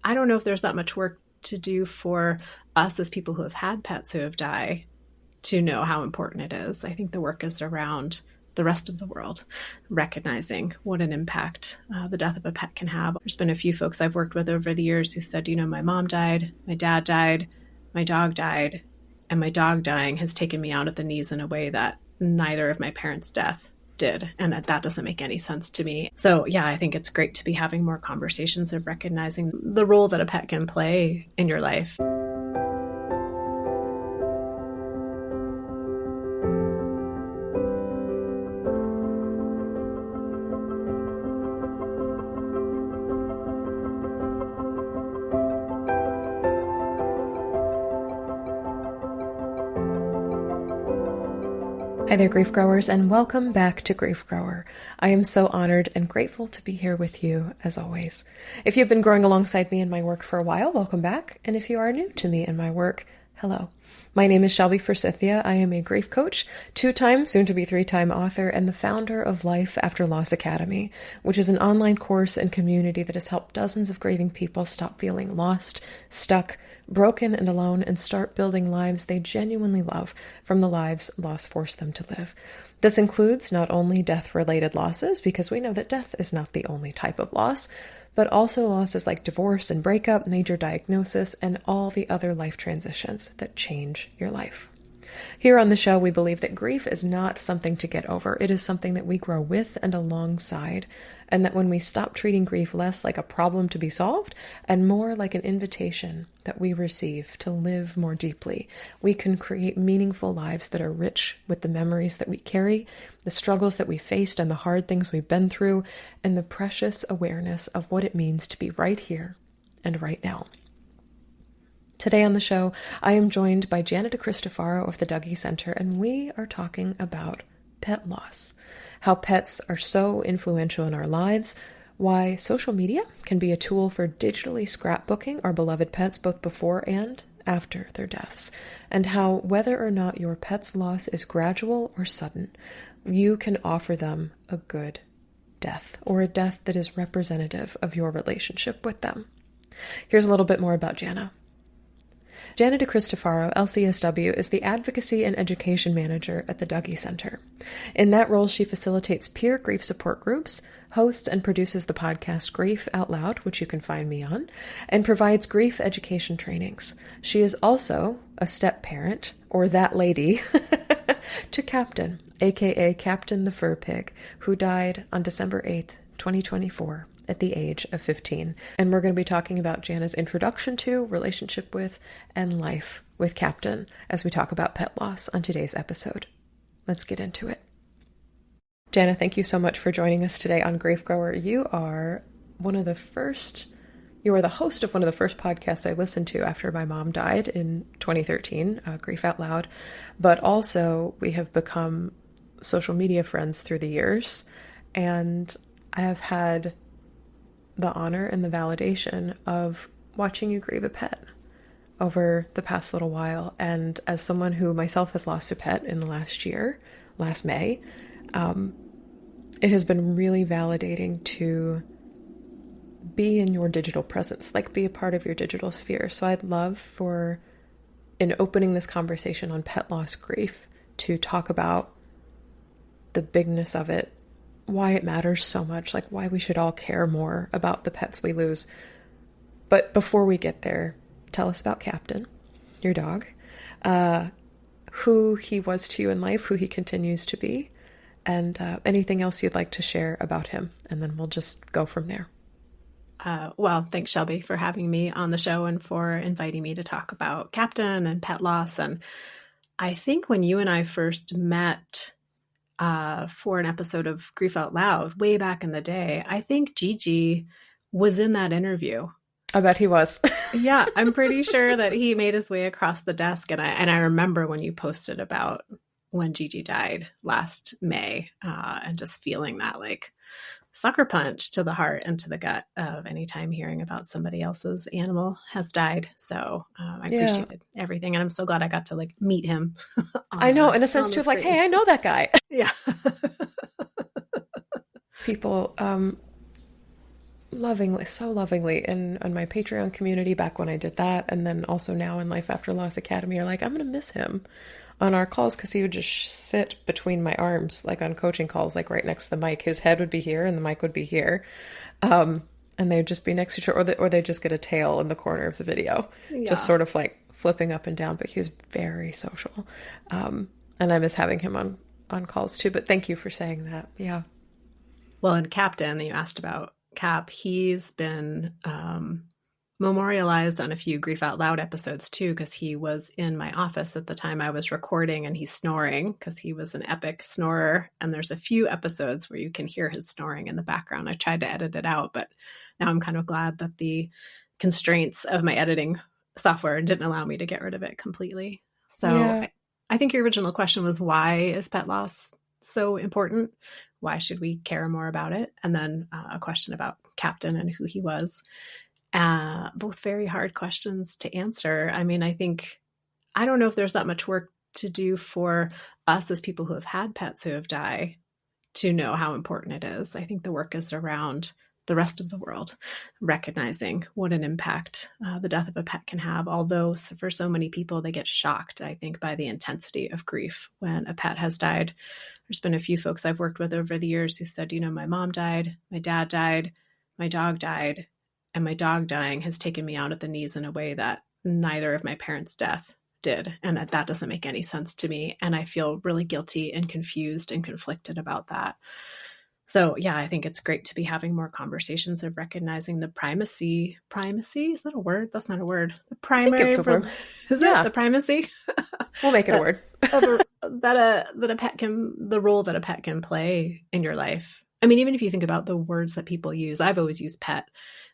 I don't know if there's that much work to do for us as people who have had pets who have died to know how important it is. I think the work is around the rest of the world, recognizing what an impact the death of a pet can have. There's been a few folks I've worked with over the years who said, my mom died, my dad died, my dog died, and my dog dying has taken me out at the knees in a way that neither of my parents' death did. And that doesn't make any sense to me. So yeah, I think it's great to be having more conversations of recognizing the role that a pet can play in your life. Hi there, Grief Growers, and welcome back to Grief Grower. I am so honored and grateful to be here with you, as always. If you've been growing alongside me in my work for a while, welcome back. And if you are new to me and my work, hello. My name is Shelby Forsythia. I am a grief coach, 2-time, soon-to-be 3-time author, and the founder of Life After Loss Academy, which is an online course and community that has helped dozens of grieving people stop feeling lost, stuck, broken, and alone, and start building lives they genuinely love from the lives loss forced them to live. This includes not only death-related losses, because we know that death is not the only type of loss, but also losses like divorce and breakup, major diagnosis, and all the other life transitions that change your life. Here on the show, we believe that grief is not something to get over. It is something that we grow with and alongside, and that when we stop treating grief less like a problem to be solved and more like an invitation that we receive to live more deeply, we can create meaningful lives that are rich with the memories that we carry, the struggles that we faced and the hard things we've been through, and the precious awareness of what it means to be right here and right now. Today on the show, I am joined by Jana DeCristofaro of the Dougy Center, and we are talking about pet loss, how pets are so influential in our lives, why social media can be a tool for digitally scrapbooking our beloved pets both before and after their deaths, and how whether or not your pet's loss is gradual or sudden, you can offer them a good death, or a death that is representative of your relationship with them. Here's a little bit more about Jana. Jana DeCristofaro, LCSW, is the Advocacy and Education Manager at the Dougy Center. In that role, she facilitates peer grief support groups, hosts and produces the podcast Grief Out Loud, which you can find me on, and provides grief education trainings. She is also a step-parent, or that lady, to Captain, aka Captain the Fur Pig, who died on December 8th, 2024. At the age of 15. And we're going to be talking about Jana's introduction to, relationship with, and life with Captain as we talk about pet loss on today's episode. Let's get into it. Jana, thank you so much for joining us today on Grief Grower. You are the host of one of the first podcasts I listened to after my mom died in 2013, Grief Out Loud. But also we have become social media friends through the years. And I have had the honor and the validation of watching you grieve a pet over the past little while. And as someone who myself has lost a pet in the last May, it has been really validating to be in your digital presence, like be a part of your digital sphere. So I'd love for, in opening this conversation on pet loss grief, to talk about the bigness of it, why it matters so much, like why we should all care more about the pets we lose. But before we get there, tell us about Captain, your dog, who he was to you in life, who he continues to be, and anything else you'd like to share about him. And then we'll just go from there. Well, thanks, Shelby, for having me on the show and for inviting me to talk about Captain and pet loss. And I think when you and I first met for an episode of Grief Out Loud way back in the day, I think Gigi was in that interview. I bet he was. Yeah, I'm pretty sure that he made his way across the desk. And I remember when you posted about when Gigi died last May, and just feeling that like sucker punch to the heart and to the gut of any time hearing about somebody else's animal has died. So I appreciated everything. And I'm so glad I got to like meet him. I know, in a sense too, like, hey, I know that guy. Yeah. People, lovingly, so lovingly in my Patreon community back when I did that, and then also now in Life After Loss Academy, are like, I'm going to miss him on our calls, because he would just sit between my arms, like on coaching calls, like right next to the mic. His head would be here and the mic would be here. And they'd just be next to each other, or they'd just get a tail in the corner of the video, just sort of like flipping up and down. But he was very social. And I miss having him on calls too. But thank you for saying that. Yeah. Well, and Captain, that you asked about, Cap, he's been memorialized on a few Grief Out Loud episodes too, because he was in my office at the time I was recording, and he's snoring because he was an epic snorer. And there's a few episodes where you can hear his snoring in the background. I tried to edit it out, but now I'm kind of glad that the constraints of my editing software didn't allow me to get rid of it completely. So yeah. I think your original question was, why is pet loss so important? Why should we care more about it? And then a question about Captain and who he was. Both very hard questions to answer. I mean, I don't know if there's that much work to do for us as people who have had pets who have died to know how important it is. I think the work is around the rest of the world, recognizing what an impact the death of a pet can have. Although for so many people, they get shocked, I think, by the intensity of grief when a pet has died. There's been a few folks I've worked with over the years who said, my mom died, my dad died, my dog died, and my dog dying has taken me out at the knees in a way that neither of my parents' death did. And that doesn't make any sense to me. And I feel really guilty and confused and conflicted about that. So yeah, I think it's great to be having more conversations of recognizing the primacy. Is that a word? That's not a word. The primary. I think it's a word. Is it the primacy? We'll make it a word. that a pet can, the role that a pet can play in your life. I mean, even if you think about the words that people use, I've always used pet,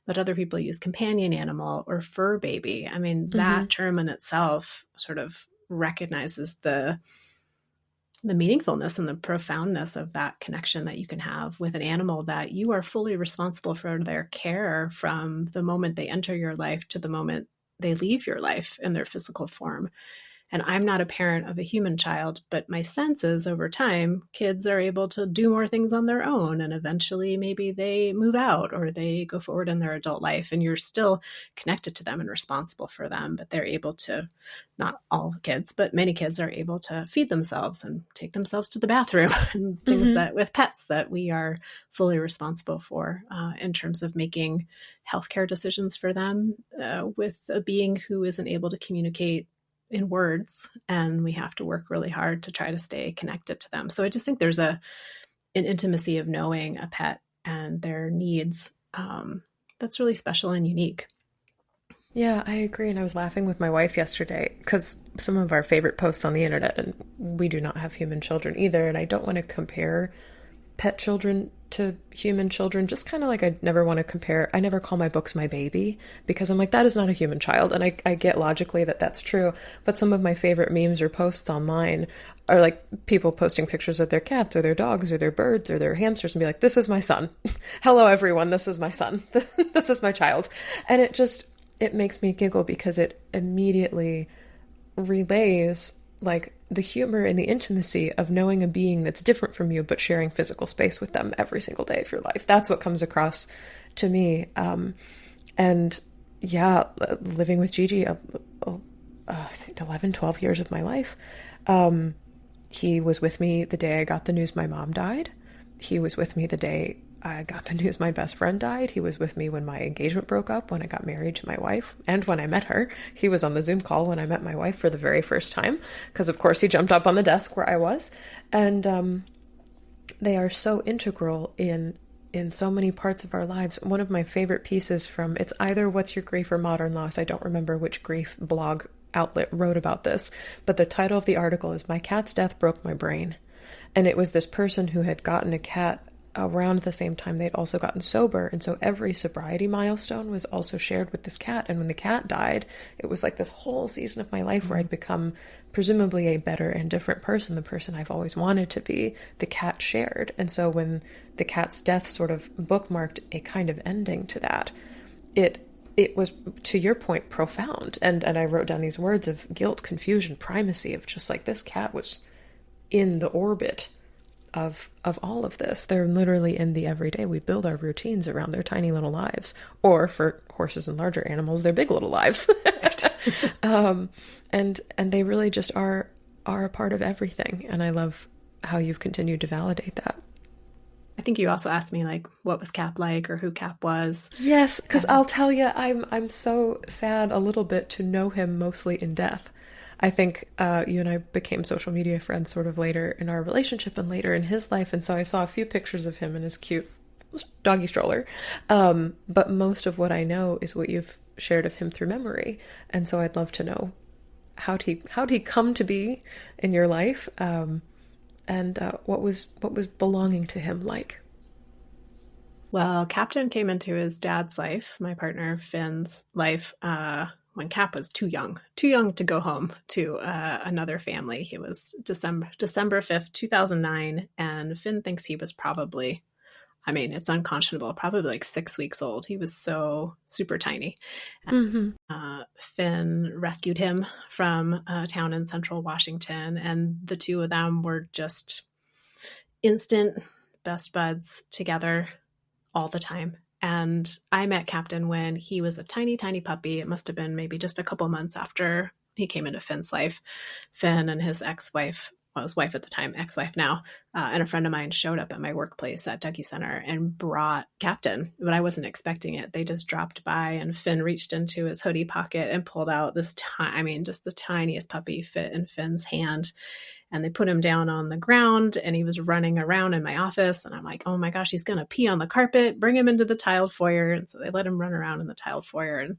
but other people use companion animal or fur baby. I mean, that term in itself sort of recognizes the meaningfulness and the profoundness of that connection that you can have with an animal, that you are fully responsible for their care from the moment they enter your life to the moment they leave your life in their physical form. And I'm not a parent of a human child, but my sense is over time, kids are able to do more things on their own. And eventually maybe they move out or they go forward in their adult life, and you're still connected to them and responsible for them. But they're able to, not all kids, but many kids are able to feed themselves and take themselves to the bathroom and things that with pets that we are fully responsible for in terms of making healthcare decisions for them with a being who isn't able to communicate in words, and we have to work really hard to try to stay connected to them. So I just think there's an intimacy of knowing a pet and their needs that's really special and unique. Yeah, I agree. And I was laughing with my wife yesterday because some of our favorite posts on the internet, and we do not have human children either, and I don't want to compare pet children to human children, just kind of like I never call my books my baby, because I'm like, that is not a human child. And I get logically that that's true. But some of my favorite memes or posts online are like people posting pictures of their cats or their dogs or their birds or their hamsters and be like, this is my son. Hello, everyone. This is my son. This is my child. And it makes me giggle because it immediately relays like the humor and the intimacy of knowing a being that's different from you, but sharing physical space with them every single day of your life. That's what comes across to me. And yeah, living with Gigi, I think 11, 12 years of my life. He was with me the day I got the news my mom died. He was with me the day I got the news my best friend died. He was with me when my engagement broke up, when I got married to my wife, and when I met her. He was on the Zoom call when I met my wife for the very first time, because of course he jumped up on the desk where I was. And they are so integral in so many parts of our lives. One of my favorite pieces from, it's either What's Your Grief or Modern Loss. I don't remember which grief blog outlet wrote about this, but the title of the article is My Cat's Death Broke My Brain. And it was this person who had gotten a cat around the same time they'd also gotten sober, and so every sobriety milestone was also shared with this cat. And when the cat died, it was like this whole season of my life where I'd become presumably a better and different person, the person I've always wanted to be. The cat shared. And so when the cat's death sort of bookmarked a kind of ending to that, it was, to your point, profound. And I wrote down these words of guilt, confusion, primacy, of just like, this cat was in the orbit of all of this. They're literally in the everyday. We build our routines around their tiny little lives, or for horses and larger animals, their big little lives. And they really just are a part of everything. And I love how you've continued to validate that. I think you also asked me like, what was Cap like, or who Cap was. Yes, because I'll tell you, I'm so sad a little bit to know him mostly in death. I think you and I became social media friends sort of later in our relationship and later in his life. And so I saw a few pictures of him in his cute doggy stroller. But most of what I know is what you've shared of him through memory. And so I'd love to know how'd he come to be in your life, and what was belonging to him like? Well, Captain came into his dad's life, my partner Finn's life, when Cap was too young to go home to another family. He was December 5th, 2009, and Finn thinks he was probably, I mean, it's unconscionable, probably like 6 weeks old. He was so super tiny. Mm-hmm. Finn rescued him from a town in central Washington, and the two of them were just instant best buds together all the time. And I met Captain when he was a tiny, tiny puppy. It must have been maybe just a couple months after he came into Finn's life. Finn and his ex-wife, well, his wife at the time, ex-wife now, and a friend of mine showed up at my workplace at Dougy Center and brought Captain, but I wasn't expecting it. They just dropped by, and Finn reached into his hoodie pocket and pulled out this just the tiniest puppy fit in Finn's hand. And they put him down on the ground, and he was running around in my office. And I'm like, oh my gosh, he's going to pee on the carpet. Bring him into the tiled foyer. And so they let him run around in the tiled foyer. And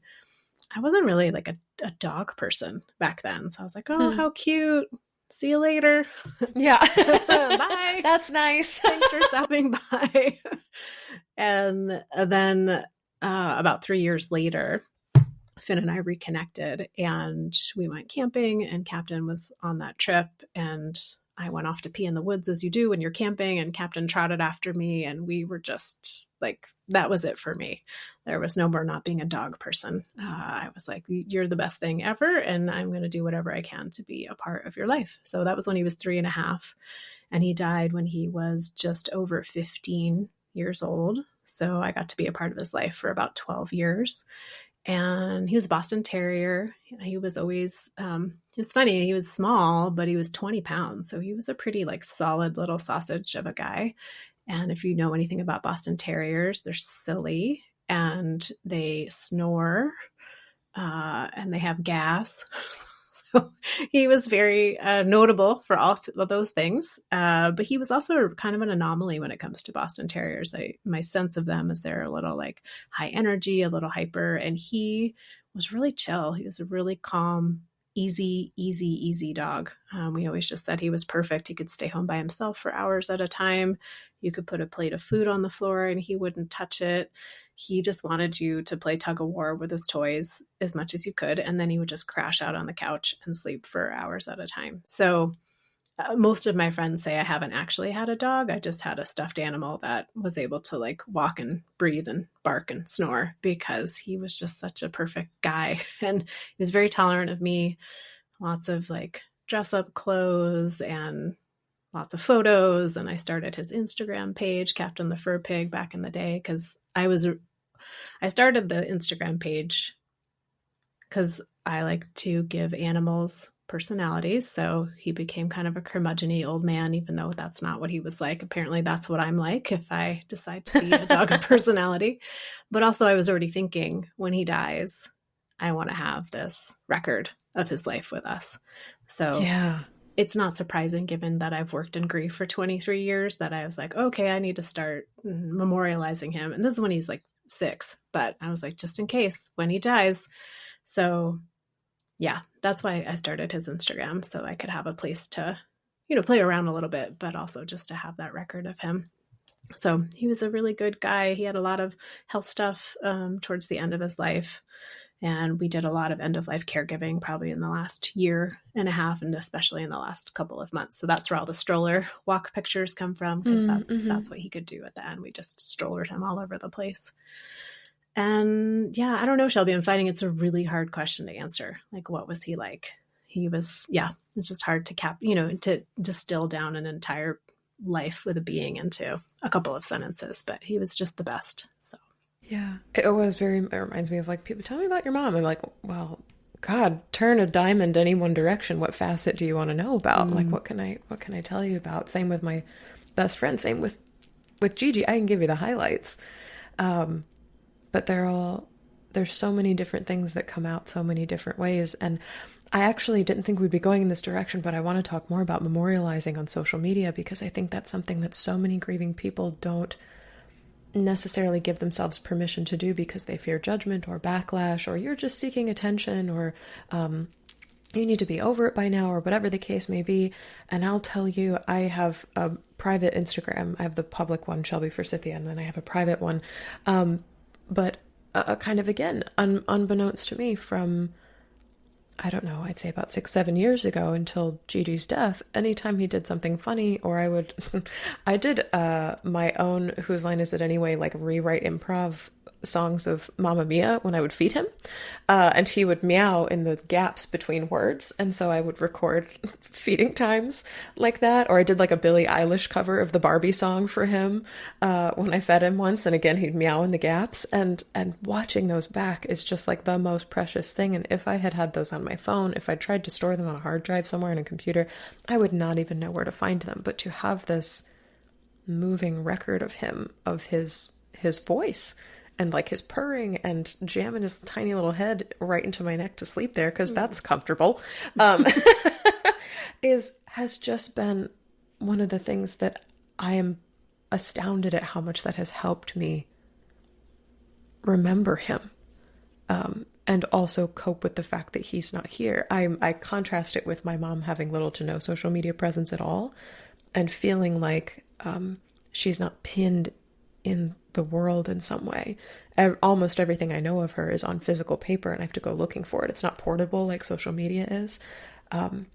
I wasn't really like a dog person back then. So I was like, oh, how cute. See you later. Yeah. Bye. That's nice. Thanks for stopping by. And then about 3 years later, Finn and I reconnected, and we went camping, and Captain was on that trip, and I went off to pee in the woods, as you do when you're camping, and Captain trotted after me, and we were just like, that was it for me. There was no more not being a dog person. I was like, you're the best thing ever, and I'm going to do whatever I can to be a part of your life. So that was when he was 3.5, and he died when he was just over 15 years old. So I got to be a part of his life for about 12 years. And he was a Boston Terrier. He was always, it's funny, he was small, but he was 20 pounds. So he was a pretty like solid little sausage of a guy. And if you know anything about Boston Terriers, they're silly and they snore and they have gas. So he was very notable for all of those things. But he was also kind of an anomaly when it comes to Boston Terriers. My sense of them is they're a little like high energy, a little hyper, and he was really chill. He was a really calm, easy dog. We always just said he was perfect. He could stay home by himself for hours at a time. You could put a plate of food on the floor and he wouldn't touch it. He just wanted you to play tug of war with his toys as much as you could. And then he would just crash out on the couch and sleep for hours at a time. So most of my friends say I haven't actually had a dog. I just had a stuffed animal that was able to like walk and breathe and bark and snore because he was just such a perfect guy. And he was very tolerant of me. Lots of like dress up clothes and lots of photos. And I started his Instagram page, Captain the Fur Pig, back in the day, because I started the Instagram page because I like to give animals personalities. So he became kind of a curmudgeon-y old man, even though that's not what he was like. Apparently that's what I'm like if I decide to be a dog's personality. But also I was already thinking, when he dies, I want to have this record of his life with us. So yeah. It's not surprising, given that I've worked in grief for 23 years, that I was like, okay, I need to start memorializing him. And this is when he's like 6, but I was like, just in case when he dies. So yeah, that's why I started his Instagram, so I could have a place to, play around a little bit, but also just to have that record of him. So he was a really good guy. He had a lot of health stuff towards the end of his life. And we did a lot of end-of-life caregiving probably in the last year and a half, and especially in the last couple of months. So that's where all the stroller walk pictures come from, because that's what he could do at the end. We just strollered him all over the place. And yeah, I don't know, Shelby, I'm finding it's a really hard question to answer. Like, what was he like? He was, it's just hard to to distill down an entire life with a being into a couple of sentences, but he was just the best. So yeah, it reminds me of like, people tell me about your mom. I'm like, well, God, turn a diamond any one direction. What facet do you want to know about? Like, what can I tell you about? Same with my best friend. Same with Gigi. I can give you the highlights. But there's so many different things that come out so many different ways. And I actually didn't think we'd be going in this direction, but I want to talk more about memorializing on social media, because I think that's something that so many grieving people don't necessarily give themselves permission to do, because they fear judgment or backlash, or you're just seeking attention, or you need to be over it by now, or whatever the case may be. And I'll tell you, I have a private Instagram. I have the public one, Shelby Forsythia, and then I have a private one. But kind of, again, unbeknownst to me, from, I don't know, I'd say about 6-7 years ago until Gigi's death, anytime he did something funny, or I did my own Whose Line Is It Anyway, like rewrite improv songs of Mamma Mia when I would feed him. And he would meow in the gaps between words. And so I would record feeding times like that. Or I did like a Billie Eilish cover of the Barbie song for him when I fed him once. And again, he'd meow in the gaps. And watching those back is just like the most precious thing. And if I had those on my phone, if I tried to store them on a hard drive somewhere in a computer, I would not even know where to find them. But to have this moving record of him, of his voice, and like his purring and jamming his tiny little head right into my neck to sleep there, because that's comfortable, has just been one of the things that I am astounded at how much that has helped me remember him, and also cope with the fact that he's not here. I contrast it with my mom having little to no social media presence at all, and feeling like she's not pinned in the world in some way. Almost everything I know of her is on physical paper, and I have to go looking for it. It's not portable like social media is. And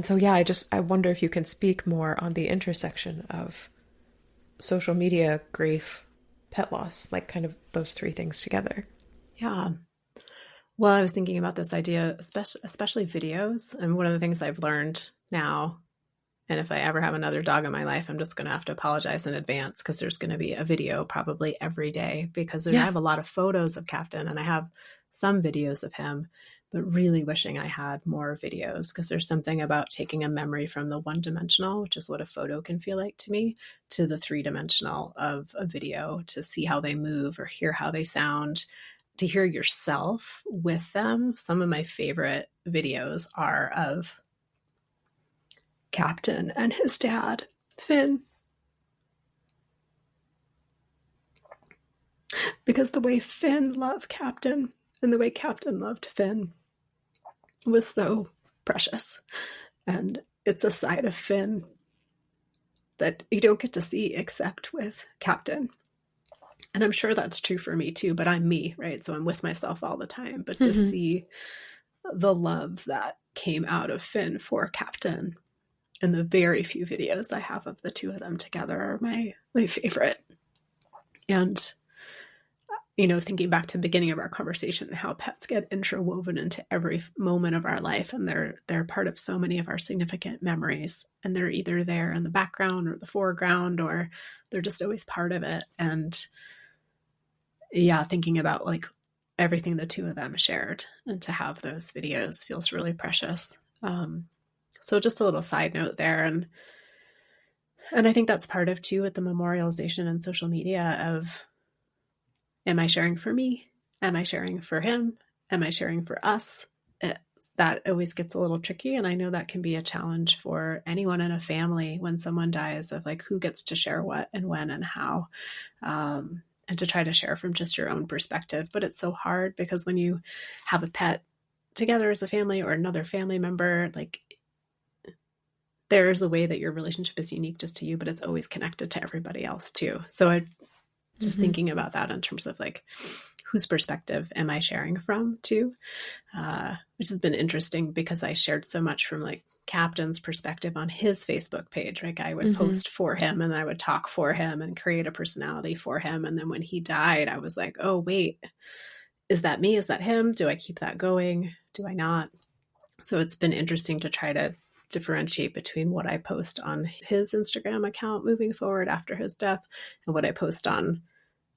so, yeah, I wonder if you can speak more on the intersection of social media, grief, pet loss, like kind of those three things together. Yeah. Well, I was thinking about this idea, especially videos. And one of the things I've learned now, and if I ever have another dog in my life, I'm just going to have to apologize in advance, because there's going to be a video probably every day, because I have a lot of photos of Captain and I have some videos of him, but really wishing I had more videos, because there's something about taking a memory from the one-dimensional, which is what a photo can feel like to me, to the three-dimensional of a video, to see how they move or hear how they sound, to hear yourself with them. Some of my favorite videos are of Captain and his dad, Finn. Because the way Finn loved Captain and the way Captain loved Finn was so precious. And it's a side of Finn that you don't get to see except with Captain. And I'm sure that's true for me too, but I'm me, right? So I'm with myself all the time. But to see the love that came out of Finn for Captain, and the very few videos I have of the two of them together are my favorite. And, thinking back to the beginning of our conversation, how pets get interwoven into every moment of our life, and they're part of so many of our significant memories, and they're either there in the background or the foreground, or they're just always part of it. And yeah, thinking about like everything the two of them shared, and to have those videos feels really precious. So just a little side note there. And I think that's part of too with the memorialization and social media of, am I sharing for me? Am I sharing for him? Am I sharing for us? That always gets a little tricky. And I know that can be a challenge for anyone in a family when someone dies, of like, who gets to share what and when and how, and to try to share from just your own perspective. But it's so hard, because when you have a pet together as a family, or another family member, like, there's a way that your relationship is unique just to you, but it's always connected to everybody else too. So I just thinking about that in terms of like, whose perspective am I sharing from too? Which has been interesting, because I shared so much from like Captain's perspective on his Facebook page. Like I would post for him, and then I would talk for him and create a personality for him. And then when he died, I was like, oh wait, is that me? Is that him? Do I keep that going? Do I not? So it's been interesting to try to differentiate between what I post on his Instagram account moving forward after his death and what I post on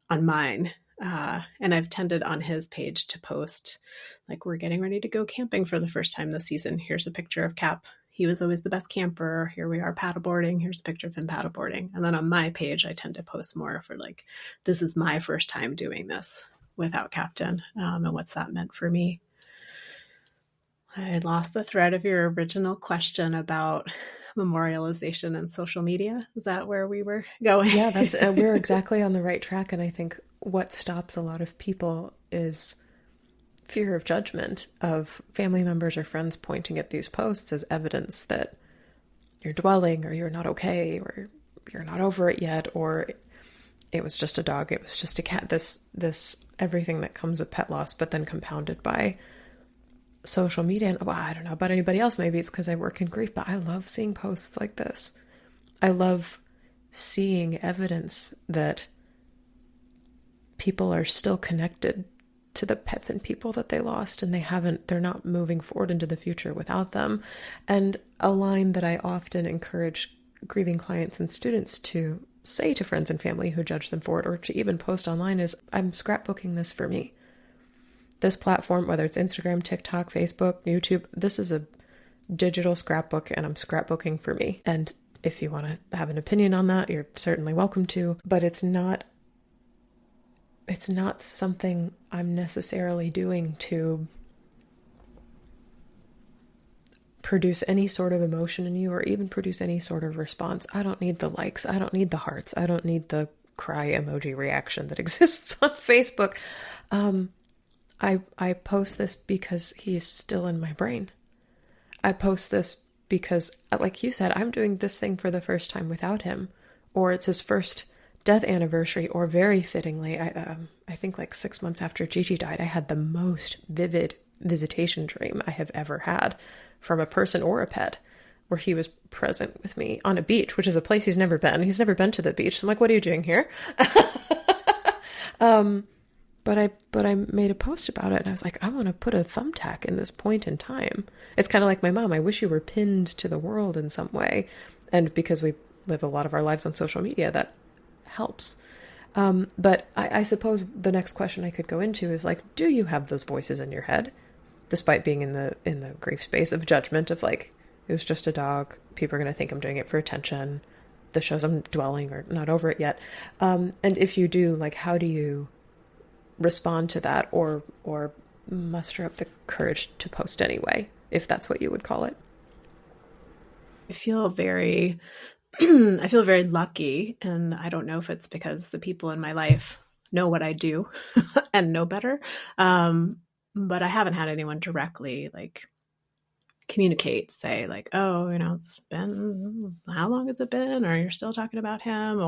mine. And I've tended on his page to post, like, we're getting ready to go camping for the first time this season. Here's a picture of Cap. He was always the best camper. Here we are paddleboarding. Here's a picture of him paddleboarding. And then on my page, I tend to post more for like, this is my first time doing this without Captain, and what's that meant for me. I lost the thread of your original question about memorialization and social media. Is that where we were going? Yeah, that's we're exactly on the right track. And I think what stops a lot of people is fear of judgment, of family members or friends pointing at these posts as evidence that you're dwelling, or you're not okay, or you're not over it yet, or it was just a dog, it was just a cat. This everything that comes with pet loss, but then compounded by social media. And well, I don't know about anybody else. Maybe it's because I work in grief, but I love seeing posts like this. I love seeing evidence that people are still connected to the pets and people that they lost, and they're not moving forward into the future without them. And a line that I often encourage grieving clients and students to say to friends and family who judge them for it, or to even post online, is, I'm scrapbooking this for me. This platform, whether it's Instagram, TikTok, Facebook, YouTube, this is a digital scrapbook, and I'm scrapbooking for me. And if you want to have an opinion on that, you're certainly welcome to, but it's not something I'm necessarily doing to produce any sort of emotion in you, or even produce any sort of response. I don't need the likes. I don't need the hearts. I don't need the cry emoji reaction that exists on Facebook. I post this because he's still in my brain. I post this because, like you said, I'm doing this thing for the first time without him, or it's his first death anniversary, or very fittingly, I think like 6 months after Gigi died, I had the most vivid visitation dream I have ever had from a person or a pet, where he was present with me on a beach, which is a place he's never been. He's never been to the beach. So I'm like, what are you doing here? But I made a post about it, and I was like, I want to put a thumbtack in this point in time. It's kind of like my mom. I wish you were pinned to the world in some way. And because we live a lot of our lives on social media, that helps. But I suppose the next question I could go into is like, do you have those voices in your head, despite being in the grief space of judgment of like, it was just a dog, people are going to think I'm doing it for attention, this shows I'm dwelling or not over it yet. And if you do, like, how do you respond to that, or muster up the courage to post anyway, if that's what you would call it? I feel very lucky, and I don't know if it's because the people in my life know what I do and know better. But I haven't had anyone directly like communicate, say like, oh, it's been, how long has it been? Or you're still talking about him?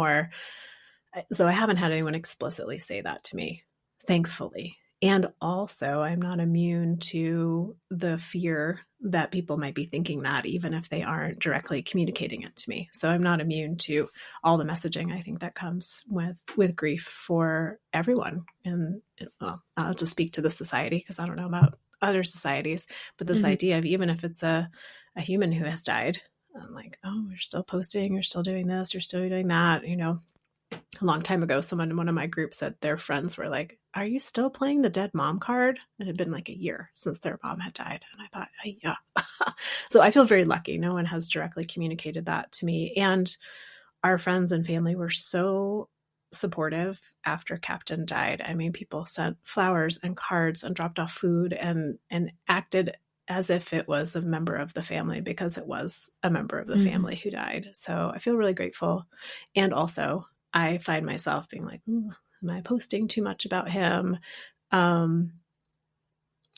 So I haven't had anyone explicitly say that to me, thankfully. And also, I'm not immune to the fear that people might be thinking that, even if they aren't directly communicating it to me. So I'm not immune to all the messaging, I think, that comes with grief for everyone. And well, I'll just speak to the society because I don't know about other societies, but this idea of, even if it's a human who has died, I'm like, oh, you're still posting, you're still doing this, you're still doing that. A long time ago, someone in one of my groups said their friends were like, are you still playing the dead mom card? It had been like a year since their mom had died. And I thought, yeah. So I feel very lucky. No one has directly communicated that to me. And our friends and family were so supportive after Captain died. I mean, people sent flowers and cards and dropped off food and acted as if it was a member of the family, because it was a member of the family who died. So I feel really grateful. And also, I find myself being like, am I posting too much about him? And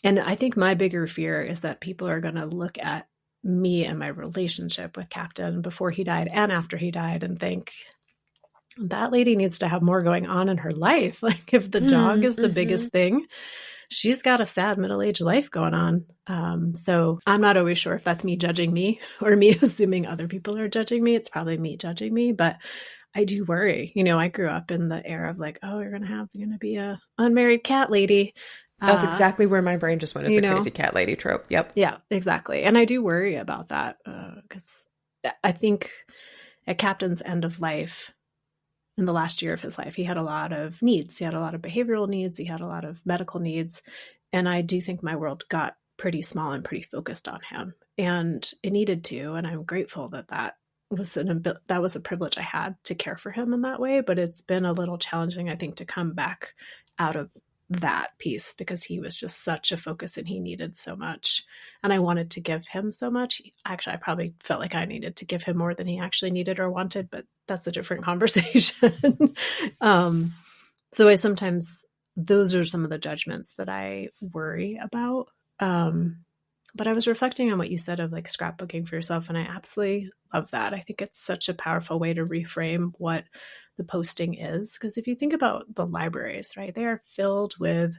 I think my bigger fear is that people are going to look at me and my relationship with Captain before he died and after he died and think, that lady needs to have more going on in her life. Like, if the dog is the biggest thing, she's got a sad middle-aged life going on. So I'm not always sure if that's me judging me or me assuming other people are judging me. It's probably me judging me, but I do worry. I grew up in the era of like, oh, you're going to be a unmarried cat lady. That's exactly where my brain just went, is the crazy cat lady trope. Yep. Yeah, exactly. And I do worry about that because I think at Captain's end of life, in the last year of his life, he had a lot of needs. He had a lot of behavioral needs. He had a lot of medical needs. And I do think my world got pretty small and pretty focused on him. And it needed to. And I'm grateful that that was a privilege I had to care for him in that way. But it's been a little challenging, I think, to come back out of that piece because he was just such a focus and he needed so much. And I wanted to give him so much. Actually, I probably felt like I needed to give him more than he actually needed or wanted, but that's a different conversation. So I sometimes, those are some of the judgments that I worry about. But I was reflecting on what you said of like scrapbooking for yourself, and I absolutely love that. I think it's such a powerful way to reframe what the posting is. Because if you think about the libraries, right, they are filled with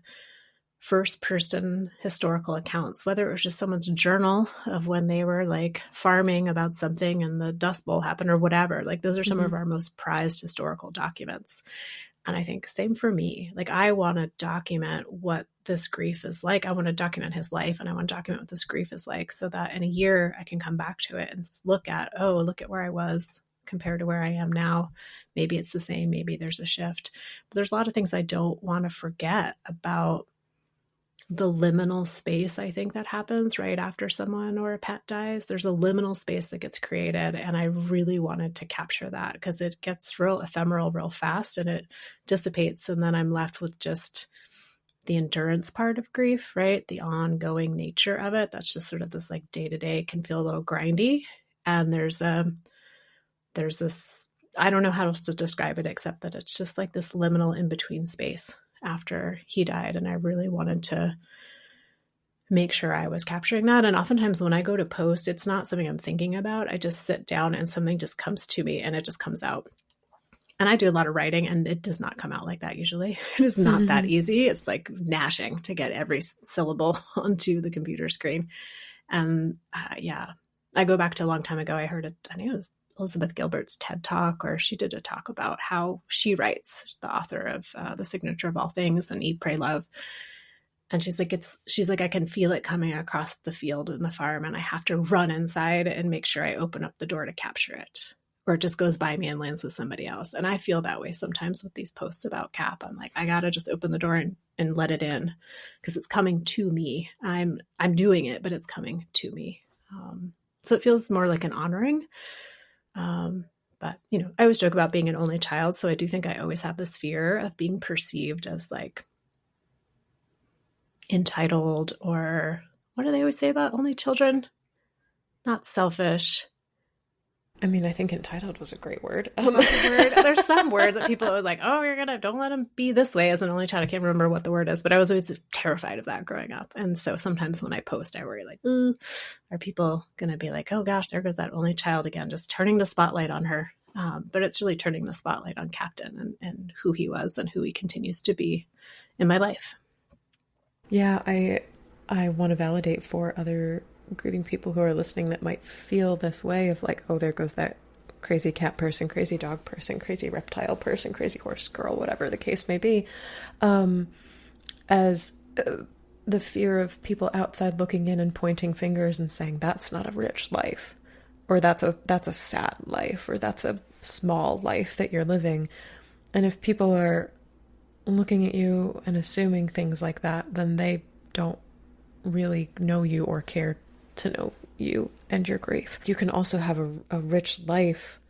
first person historical accounts, whether it was just someone's journal of when they were like farming about something and the Dust Bowl happened or whatever. Like those are some of our most prized historical documents. And I think same for me. Like I want to document what this grief is like. I want to document his life and I want to document what this grief is like so that in a year I can come back to it and look at where I was compared to where I am now. Maybe it's the same. Maybe there's a shift. But there's a lot of things I don't want to forget about the liminal space, I think, that happens right after someone or a pet dies. There's a liminal space that gets created. And I really wanted to capture that because it gets real ephemeral real fast and it dissipates. And then I'm left with just the endurance part of grief, right? The ongoing nature of it. That's just sort of this like day to day can feel a little grindy. And there's this, I don't know how else to describe it except that it's just like this liminal in between space after he died. And I really wanted to make sure I was capturing that. And oftentimes when I go to post, it's not something I'm thinking about. I just sit down and something just comes to me and it just comes out. And I do a lot of writing and it does not come out like that usually. It is not that easy. It's like gnashing to get every syllable onto the computer screen. And I go back to a long time ago. I heard I think it was Elizabeth Gilbert's TED Talk, or she did a talk about how she writes, the author of The Signature of All Things and Eat, Pray, Love. And she's like, I can feel it coming across the field and the farm and I have to run inside and make sure I open up the door to capture it, or it just goes by me and lands with somebody else. And I feel that way sometimes with these posts about Cap. I'm like, I got to just open the door and let it in because it's coming to me. I'm doing it, but it's coming to me. So it feels more like an honoring. But, I always joke about being an only child. So I do think I always have this fear of being perceived as like entitled, or what do they always say about only children? Not selfish. I mean, I think entitled was a great word. There's some word that people are like, don't let him be this way as an only child. I can't remember what the word is, but I was always terrified of that growing up. And so sometimes when I post, I worry like, are people going to be like, oh gosh, there goes that only child again, just turning the spotlight on her. But it's really turning the spotlight on Captain and who he was and who he continues to be in my life. Yeah, I want to validate for other grieving people who are listening that might feel this way of like, oh, there goes that crazy cat person, crazy dog person, crazy reptile person, crazy horse girl, whatever the case may be, as the fear of people outside looking in and pointing fingers and saying that's not a rich life, or that's a sad life, or that's a small life that you're living. And if people are looking at you and assuming things like that, then they don't really know you or care to know you and your grief. You can also have a rich life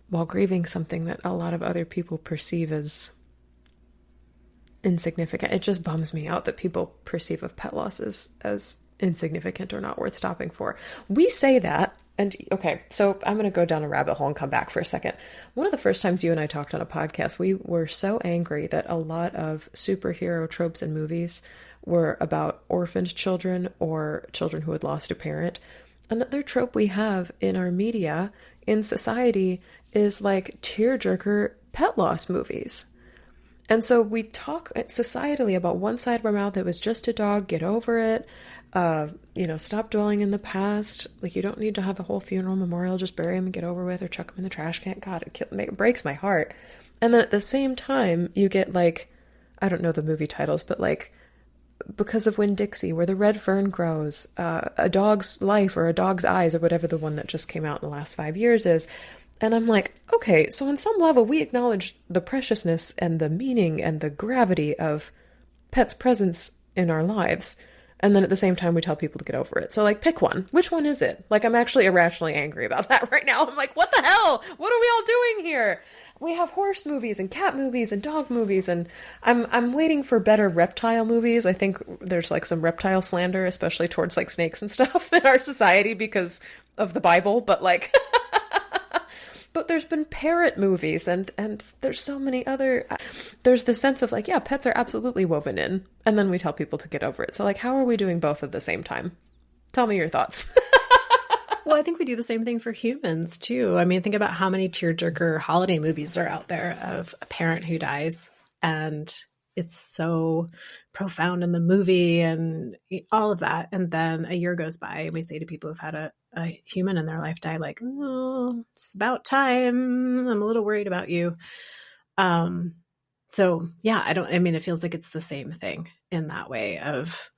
while grieving something that a lot of other people perceive as insignificant. It just bums me out that people perceive of pet loss as insignificant or not worth stopping for. We say that, and okay, so I'm going to go down a rabbit hole and come back for a second. One of the first times you and I talked on a podcast, we were so angry that a lot of superhero tropes in movies were about orphaned children or children who had lost a parent. Another trope we have in our media, in society, is like tearjerker pet loss movies. And so we talk societally about one side of our mouth, it was just a dog, get over it. Stop dwelling in the past. Like, you don't need to have a whole funeral memorial, just bury him and get over with, or chuck him in the trash can. God, it breaks my heart. And then at the same time, you get like, I don't know the movie titles, but like Because of Winn-Dixie, where the red fern grows, A Dog's Life or A Dog's Eyes, or whatever the one that just came out in the last 5 years is. And I'm like, okay, so on some level, we acknowledge the preciousness and the meaning and the gravity of pets' presence in our lives. And then at the same time, we tell people to get over it. So, like, pick one. Which one is it? Like, I'm actually irrationally angry about that right now. I'm like, what the hell? What are we all doing here? We have horse movies and cat movies and dog movies, and I'm waiting for better reptile movies. I think there's, like, some reptile slander, especially towards, like, snakes and stuff in our society because of the Bible. But, like... But there's been parrot movies and there's so many other, there's the sense of like, yeah, pets are absolutely woven in. And then we tell people to get over it. So like, how are we doing both at the same time? Tell me your thoughts. Well, I think we do the same thing for humans too. I mean, think about how many tearjerker holiday movies are out there of a parent who dies, and it's so profound in the movie and all of that. And then a year goes by and we say to people who've had a human in their life die, like, oh, it's about time. I'm a little worried about you. So yeah, it feels like it's the same thing in that way of,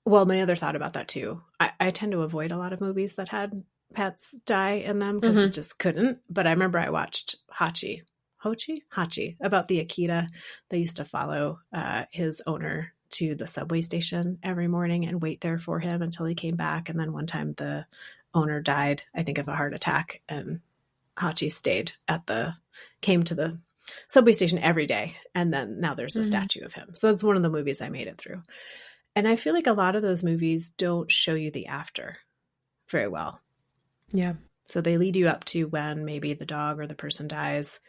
well, my other thought about that too, I tend to avoid a lot of movies that had pets die in them because it just couldn't. But I remember I watched Hachi, about the Akita. They used to follow his owner to the subway station every morning and wait there for him until he came back. And then one time the owner died, I think of a heart attack, and Hachi came to the subway station every day. And then now there's a statue of him. So that's one of the movies I made it through. And I feel like a lot of those movies don't show you the after very well. Yeah. So they lead you up to when maybe the dog or the person dies.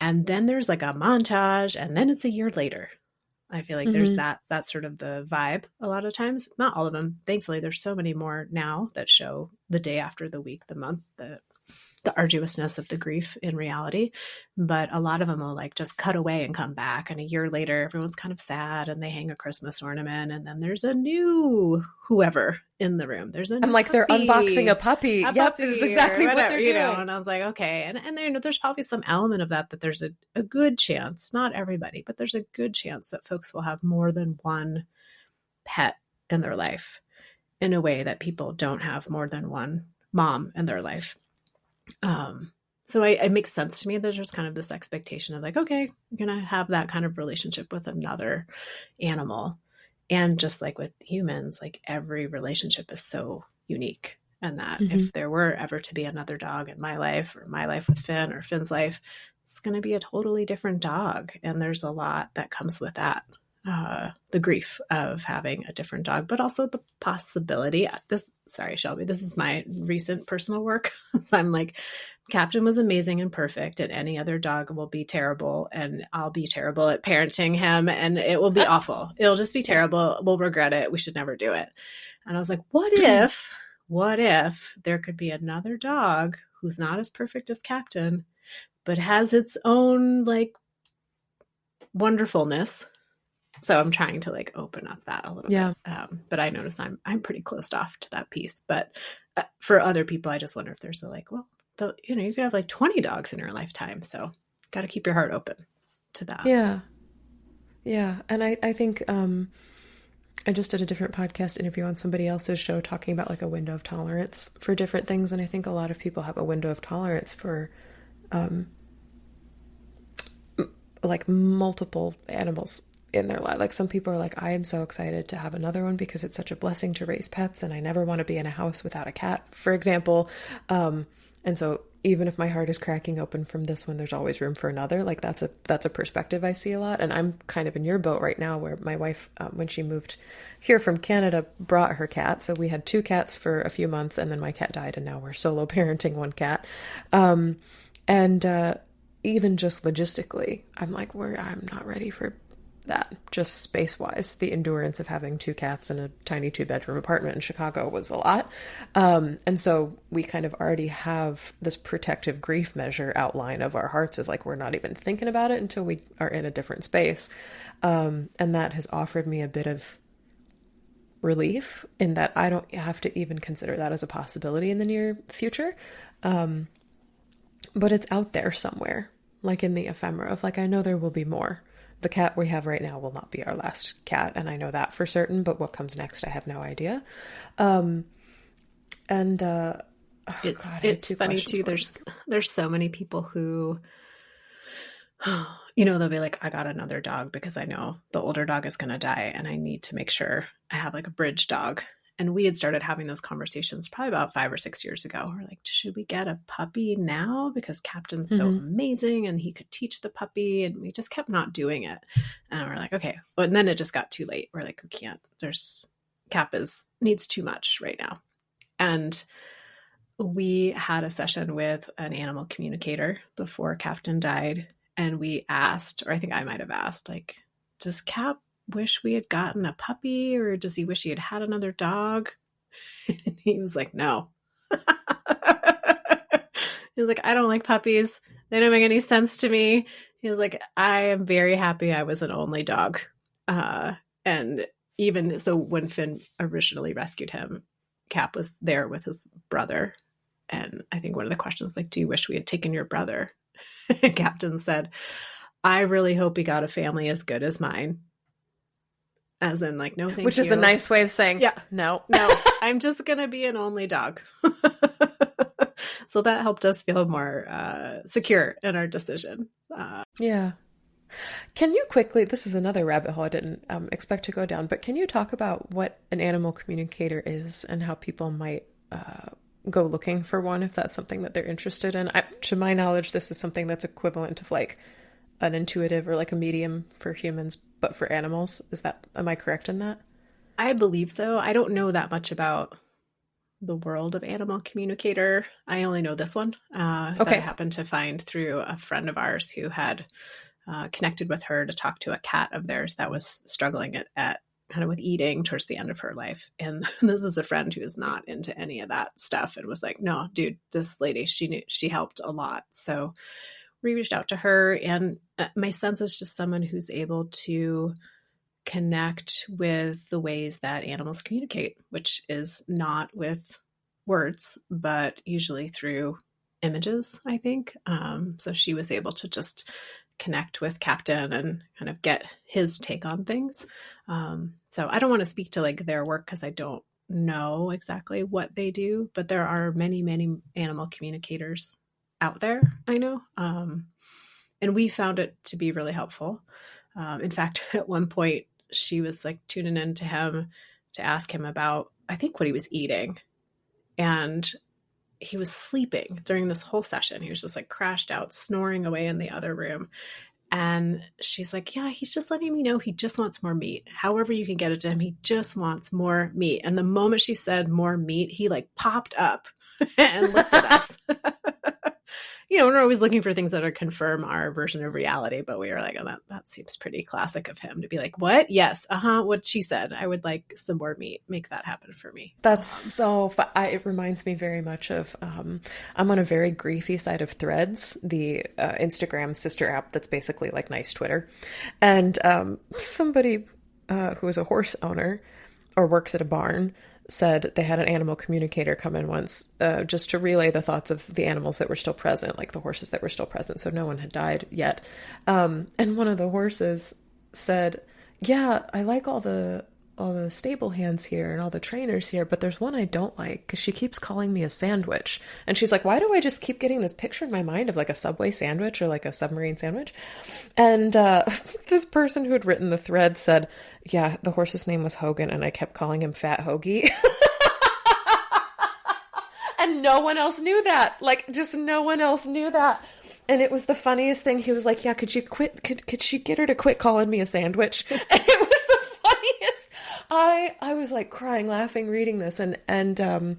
And then there's like a montage, and then it's a year later. I feel like there's that's sort of the vibe a lot of times. Not all of them. Thankfully, there's so many more now that show the day after, the week, the month, the arduousness of the grief in reality. But a lot of them will like just cut away and come back. And a year later, everyone's kind of sad and they hang a Christmas ornament. And then there's a new whoever in the room. There's a new like puppy, they're unboxing a puppy. Yep, this is exactly what they're doing. And I was like, okay. And there's probably some element of that there's a good chance, not everybody, but there's a good chance that folks will have more than one pet in their life in a way that people don't have more than one mom in their life. So it makes sense to me that there's kind of this expectation of like, okay, you're going to have that kind of relationship with another animal. And just like with humans, like every relationship is so unique. And that if there were ever to be another dog in my life, or my life with Finn, or Finn's life, it's going to be a totally different dog. And there's a lot that comes with that. The grief of having a different dog, but also the possibility. Sorry, Shelby, this is my recent personal work. I'm like, Captain was amazing and perfect, and any other dog will be terrible, and I'll be terrible at parenting him, and it will be awful. It'll just be terrible. We'll regret it. We should never do it. And I was like, what if there could be another dog who's not as perfect as Captain, but has its own like wonderfulness? So I'm trying to like open up that a little bit. But I notice I'm pretty closed off to that piece. But for other people, I just wonder if there's you could have like 20 dogs in your lifetime. So got to keep your heart open to that. Yeah. Yeah. And I think I just did a different podcast interview on somebody else's show talking about like a window of tolerance for different things. And I think a lot of people have a window of tolerance for like multiple animals in their life. Like some people are like, I am so excited to have another one because it's such a blessing to raise pets, and I never want to be in a house without a cat, for example. And so even if my heart is cracking open from this one, there's always room for another. Like that's a perspective I see a lot. And I'm kind of in your boat right now, where my wife, when she moved here from Canada, brought her cat. So we had 2 cats for a few months, and then my cat died, and now we're solo parenting 1 cat. Even just logistically, I'm like, I'm not ready for that. Just space-wise, the endurance of having 2 cats in a tiny 2-bedroom apartment in Chicago was a lot. And so we kind of already have this protective grief measure outline of our hearts of like, we're not even thinking about it until we are in a different space. And that has offered me a bit of relief in that I don't have to even consider that as a possibility in the near future. But it's out there somewhere, like in the ephemera of like, I know there will be more. the cat we have right now will not be our last cat, and I know that for certain, but what comes next, I have no idea. It's funny too. There's so many people who, they'll be like, I got another dog because I know the older dog is going to die and I need to make sure I have like a bridge dog. And we had started having those conversations probably about 5 or 6 years ago. We're like, should we get a puppy now? Because Captain's so amazing and he could teach the puppy. And we just kept not doing it. And we're like, okay. But then it just got too late. We're like, we can't. Cap needs too much right now. And we had a session with an animal communicator before Captain died. And we asked, or I think I might have asked, like, does Cap wish we had gotten a puppy, or does he wish he had had another dog? And he was like, no. He was like, I don't like puppies. They don't make any sense to me. He was like, I am very happy I was an only dog. And even so, when Finn originally rescued him, Cap was there with his brother. And I think one of the questions, like, do you wish we had taken your brother? And Captain said, I really hope he got a family as good as mine. As in, like, no, thank you. Which is a nice way of saying, yeah, no, I'm just going to be an only dog. So that helped us feel more secure in our decision. Yeah. Can you quickly, this is another rabbit hole I didn't expect to go down, but can you talk about what an animal communicator is and how people might go looking for one if that's something that they're interested in? To my knowledge, this is something that's equivalent to like an intuitive or like a medium for humans, but for animals. Am I correct in that? I believe so. I don't know that much about the world of animal communicator. I only know this one that I happened to find through a friend of ours who had connected with her to talk to a cat of theirs that was struggling at kind of with eating towards the end of her life. And this is a friend who is not into any of that stuff and was like, no, dude, this lady, she helped a lot. So we reached out to her, and my sense is just someone who's able to connect with the ways that animals communicate, which is not with words, but usually through images, I think. So she was able to just connect with Captain and kind of get his take on things. So I don't want to speak to like their work because I don't know exactly what they do, but there are many, many animal communicators out there, I know. And we found it to be really helpful. In fact, at one point she was like tuning in to him to ask him about, I think, what he was eating. And he was sleeping during this whole session. He was just like crashed out, snoring away in the other room. And she's like, yeah, he's just letting me know he just wants more meat. However you can get it to him, he just wants more meat. And the moment she said more meat, he like popped up and looked at us. We're always looking for things that are confirm our version of reality, but we were like, oh, that seems pretty classic of him to be like, what? Yes. What she said. I would like some more meat. Make that happen for me. That's so fun. It reminds me very much of, I'm on a very griefy side of Threads, the Instagram sister app that's basically like nice Twitter. And somebody who is a horse owner or works at a barn said they had an animal communicator come in once just to relay the thoughts of the animals that were still present, like the horses that were still present. So no one had died yet. And one of the horses said, yeah, I like all the stable hands here and all the trainers here, but there's one I don't like because she keeps calling me a sandwich. And she's like, why do I just keep getting this picture in my mind of like a Subway sandwich or like a submarine sandwich? And this person who had written the thread said, yeah, the horse's name was Hogan and I kept calling him Fat Hoagie. And no one else knew that. Like, just no one else knew that. And it was the funniest thing. He was like, yeah, could you quit? Could she get her to quit calling me a sandwich? And it was the funniest. I was like crying, laughing, reading this. And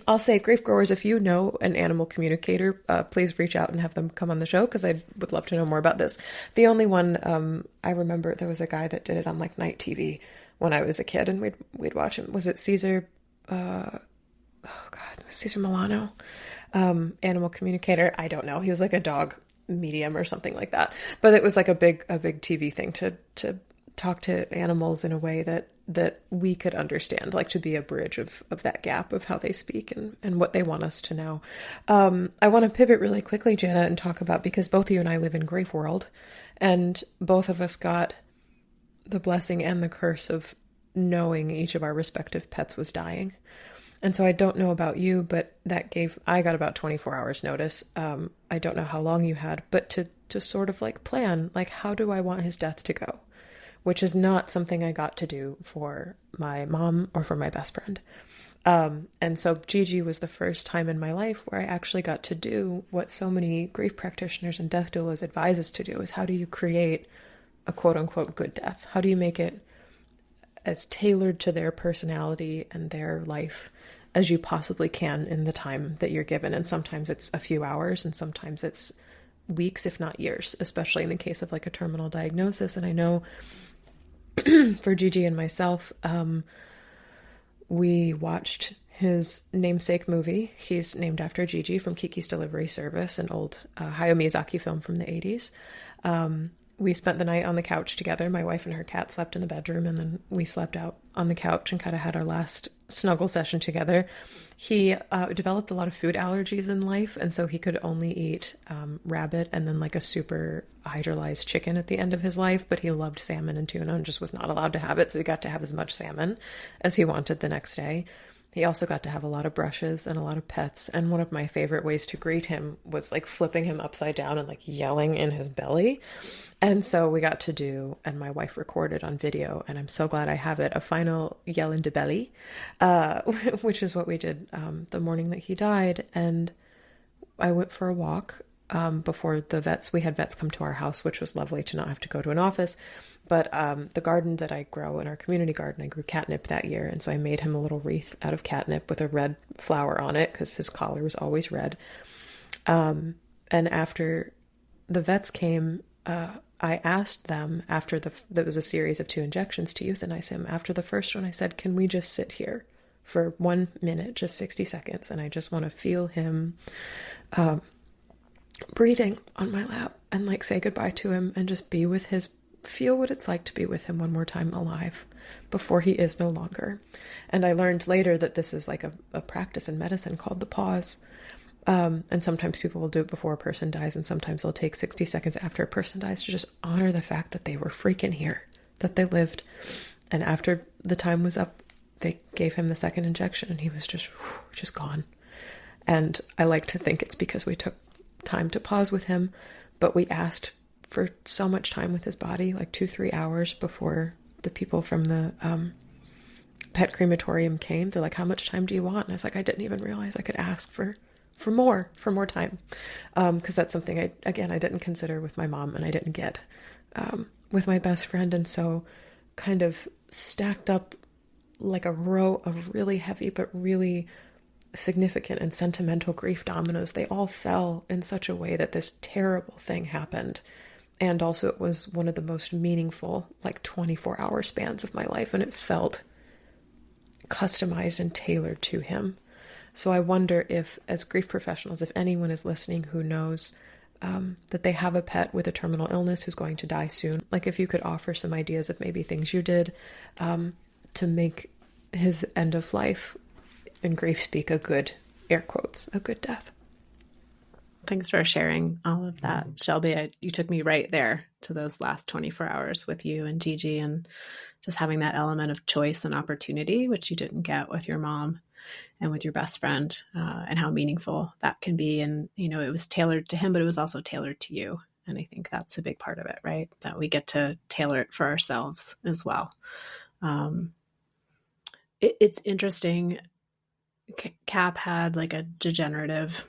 I'll say, grief growers, if you know an animal communicator, please reach out and have them come on the show because I would love to know more about this. The only one I remember, there was a guy that did it on like night TV when I was a kid, and we'd watch him. Was it Caesar? Caesar Milano, animal communicator. I don't know. He was like a dog medium or something like that. But it was like a big TV thing to talk to animals in a way that that we could understand, like to be a bridge of that gap of how they speak and what they want us to know. I want to pivot really quickly, Jana, and talk about, because both of you and I live in grief world, and both of us got the blessing and the curse of knowing each of our respective pets was dying. And so I don't know about you, but I got about 24 hours notice. I don't know how long you had, but to sort of like plan, like, how do I want his death to go? Which is not something I got to do for my mom or for my best friend. And so Gigi was the first time in my life where I actually got to do what so many grief practitioners and death doulas advise us to do, is how do you create a quote unquote good death? How do you make it as tailored to their personality and their life as you possibly can in the time that you're given? And sometimes it's a few hours and sometimes it's weeks, if not years, especially in the case of like a terminal diagnosis. And I know for Gigi and myself, we watched his namesake movie. He's named after Gigi from Kiki's Delivery Service, an old Hayao Miyazaki film from the 80s. We spent the night on the couch together. My wife and her cat slept in the bedroom, and then we slept out on the couch and kind of had our last snuggle session together. He developed a lot of food allergies in life, and so he could only eat rabbit and then like a super hydrolyzed chicken at the end of his life, but he loved salmon and tuna and just was not allowed to have it, so he got to have as much salmon as he wanted the next day. He also got to have a lot of brushes and a lot of pets, and one of my favorite ways to greet him was like flipping him upside down and like yelling in his belly. And so we got to do, and my wife recorded on video, and I'm so glad I have it, a final yell into belly, which is what we did the morning that he died. And I went for a walk before we had vets come to our house, which was lovely to not have to go to an office. But the garden that I grow in our community garden, I grew catnip that year. And so I made him a little wreath out of catnip with a red flower on it because his collar was always red. And after the vets came, I asked them after there was a series of 2 injections to euthanize him. After the first one, I said, can we just sit here for 1 minute, just 60 seconds? And I just want to feel him breathing on my lap and like say goodbye to him and just feel what it's like to be with him one more time alive before he is no longer. And I learned later that this is like a practice in medicine called the pause. And sometimes people will do it before a person dies, and sometimes they'll take 60 seconds after a person dies to just honor the fact that they were freaking here, that they lived. And after the time was up, they gave him the second injection and he was just gone. And I like to think it's because we took time to pause with him, but we asked for so much time with his body, like 2-3 hours before the people from the pet crematorium came. They're like, how much time do you want? And I was like, I didn't even realize I could ask for more time. Because that's something I didn't consider with my mom and I didn't get with my best friend. And so kind of stacked up like a row of really heavy but really significant and sentimental grief dominoes. They all fell in such a way that this terrible thing happened. And also it was one of the most meaningful, like 24-hour spans of my life. And it felt customized and tailored to him. So I wonder if, as grief professionals, if anyone is listening who knows that they have a pet with a terminal illness who's going to die soon, like if you could offer some ideas of maybe things you did to make his end of life in grief speak a good, air quotes, a good death. Thanks for sharing all of that, Shelby. You took me right there to those last 24 hours with you and Gigi, and just having that element of choice and opportunity, which you didn't get with your mom and with your best friend, and how meaningful that can be. And, you know, it was tailored to him, but it was also tailored to you. And I think that's a big part of it, right? That we get to tailor it for ourselves as well. It's interesting. Cap had like a degenerative,